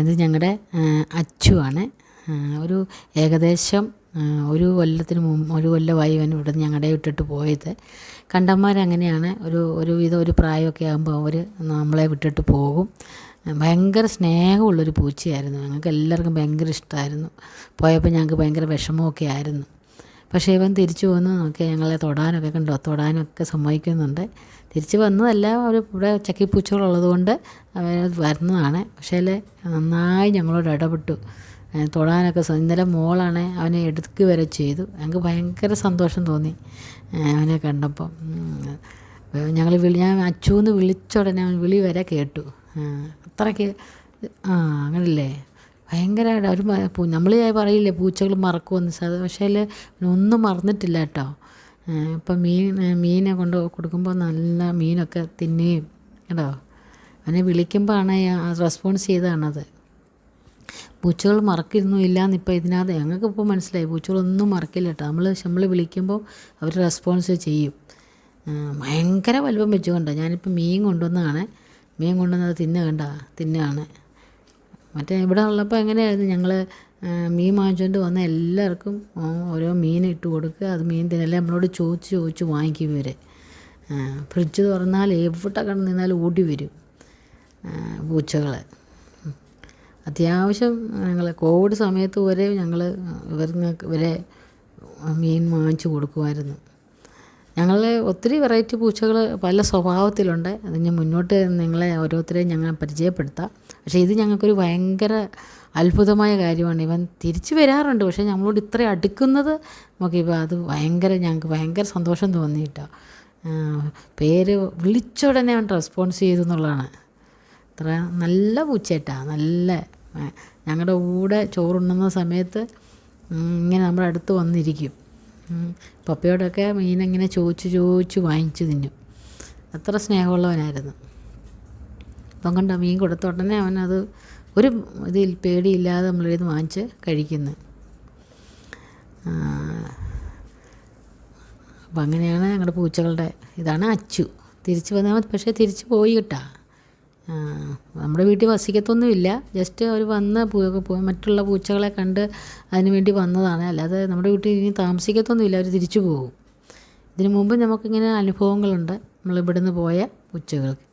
ഇത് ഞങ്ങളുടെ അച്ചു ആണ്. ഒരു ഏകദേശം ഒരു കൊല്ലമായി അവൻ ഇവിടെ ഞങ്ങളുടെ വിട്ടിട്ട് പോയത്. കണ്ടന്മാരങ്ങനെയാണ്. ഒരുവിധം ഒരു പ്രായമൊക്കെ ആകുമ്പോൾ അവർ നമ്മളെ വിട്ടിട്ട് പോകും. ഭയങ്കര സ്നേഹമുള്ളൊരു പൂച്ചയായിരുന്നു. ഞങ്ങൾക്ക് എല്ലാവർക്കും ഭയങ്കര ഇഷ്ടമായിരുന്നു. പോയപ്പോൾ ഞങ്ങൾക്ക് ഭയങ്കര വിഷമമൊക്കെ ആയിരുന്നു. പക്ഷേ ഇവൻ തിരിച്ചു വന്ന് നോക്കി ഞങ്ങളെ തൊടാനൊക്കെ സമ്മതിക്കുന്നുണ്ട്. തിരിച്ച് വന്നതല്ല, ഇവിടെ ചക്കിപ്പൂച്ചകളുള്ളത് കൊണ്ട് വരുന്നതാണ്. പക്ഷേ നന്നായി ഞങ്ങളോട് ഇടപെട്ടു. തൊടാനൊക്കെ ഇന്നലെ മോളാണ് അവനെ എടുക്കുക വരെ ചെയ്തു. ഞങ്ങൾക്ക് ഭയങ്കര സന്തോഷം തോന്നി അവനെ കണ്ടപ്പം. ഞാൻ അച്ചൂന്ന് വിളിച്ച ഉടനെ അവൻ വിളി വരെ കേട്ടു. അത്രയ്ക്ക് അങ്ങനല്ലേ, ഭയങ്കരമായിട്ട് അവർ നമ്മൾ പറയില്ലേ പൂച്ചകൾ മറക്കുമെന്ന്. പക്ഷേ ഒന്നും മറന്നിട്ടില്ല കേട്ടോ. ഇപ്പം മീനെ കൊണ്ട് കൊടുക്കുമ്പോൾ നല്ല മീനൊക്കെ തിന്നുകയും കേട്ടോ. അവനെ വിളിക്കുമ്പോഴാണ് റെസ്പോൺസ് ചെയ്തതാണത്. പൂച്ചകൾ മറക്കിരുന്നില്ലാന്ന് ഇപ്പോൾ ഇതിനകത്ത് ഞങ്ങൾക്കിപ്പോൾ മനസ്സിലായി. പൂച്ചകളൊന്നും മറക്കില്ല കേട്ടോ. നമ്മൾ വിളിക്കുമ്പോൾ അവർ റെസ്പോൺസ് ചെയ്യും. ഭയങ്കര വലുപ്പം വെച്ചുകൊണ്ടോ. ഞാനിപ്പോൾ മീൻ കൊണ്ടുവന്നത് തിന്നുകയാണ്. മറ്റേ ഇവിടെ ഉള്ളപ്പോൾ എങ്ങനെയായിരുന്നു, ഞങ്ങൾ മീൻ വാങ്ങിച്ചുകൊണ്ട് വന്ന എല്ലാവർക്കും ഓരോ മീൻ ഇട്ട് കൊടുക്കുക. അത് മീൻ തിന്നല്ലേ നമ്മളോട് ചോദിച്ച് വാങ്ങിക്കും ഇവർ. ഫ്രിഡ്ജ് തുറന്നാൽ എവിടെ കണ്ടു നിന്നാലും ഓടി വരും പൂച്ചകൾ. അത്യാവശ്യം ഞങ്ങൾ കോവിഡ് സമയത്ത് വരെ ഞങ്ങൾ ഇവരെ മീൻ വാങ്ങിച്ച് കൊടുക്കുമായിരുന്നു. ഞങ്ങൾ ഒത്തിരി വെറൈറ്റി പൂച്ചകൾ പല സ്വഭാവത്തിലുണ്ട്. അത് ഞാൻ മുന്നോട്ട് നിങ്ങളെ ഓരോരുത്തരെയും ഞങ്ങൾ പരിചയപ്പെടുത്താം. പക്ഷേ ഇത് ഞങ്ങൾക്കൊരു ഭയങ്കര അത്ഭുതമായ കാര്യമാണ്. ഇവൻ തിരിച്ചു വരാറുണ്ട്, പക്ഷേ നമ്മളോട് ഇത്ര അടുക്കുന്നത് നോക്കിയപ്പോൾ അത് ഞങ്ങൾക്ക് ഭയങ്കര സന്തോഷം തോന്നിയിട്ടോ. പേര് വിളിച്ച ഉടനെ അവൻ റെസ്പോൺസ് ചെയ്തു എന്നുള്ളതാണ്. അത്ര നല്ല പൂച്ചേട്ടാ. ഞങ്ങളുടെ കൂടെ ചോറുണ്ണുന്ന സമയത്ത് ഇങ്ങനെ നമ്മുടെ അടുത്ത് വന്നിരിക്കും. പപ്പയോടൊക്കെ മീനിങ്ങനെ ചോദിച്ച് വാങ്ങിച്ച് തിന്നും. അത്ര സ്നേഹമുള്ളവനായിരുന്നു. അപ്പം കണ്ടോ, മീൻ കൊടുത്ത ഉടനെ അവനത് ഒരു ഇതിൽ പേടിയില്ലാതെ നമ്മളിത് വാങ്ങിച്ച് കഴിക്കുന്നു. അപ്പം അങ്ങനെയാണ് ഞങ്ങളുടെ പൂച്ചകളുടെ ഇതാണ് അച്ചു. തിരിച്ച് വന്നാൽ പക്ഷേ തിരിച്ച് പോയി കേട്ടാ. നമ്മുടെ വീട്ടിൽ വസിക്കത്തൊന്നുമില്ല. ജസ്റ്റ് അവർ വന്ന് മറ്റുള്ള പൂച്ചകളെ കണ്ട് അതിന് വേണ്ടി വന്നതാണ്. അല്ലാതെ നമ്മുടെ വീട്ടിൽ ഇനി താമസിക്കത്തൊന്നുമില്ല. അവർ തിരിച്ചു പോകും. ഇതിനു മുമ്പ് നമുക്കിങ്ങനെ അനുഭവങ്ങളുണ്ട് നമ്മളിവിടുന്ന് പോയ പൂച്ചകൾക്ക്.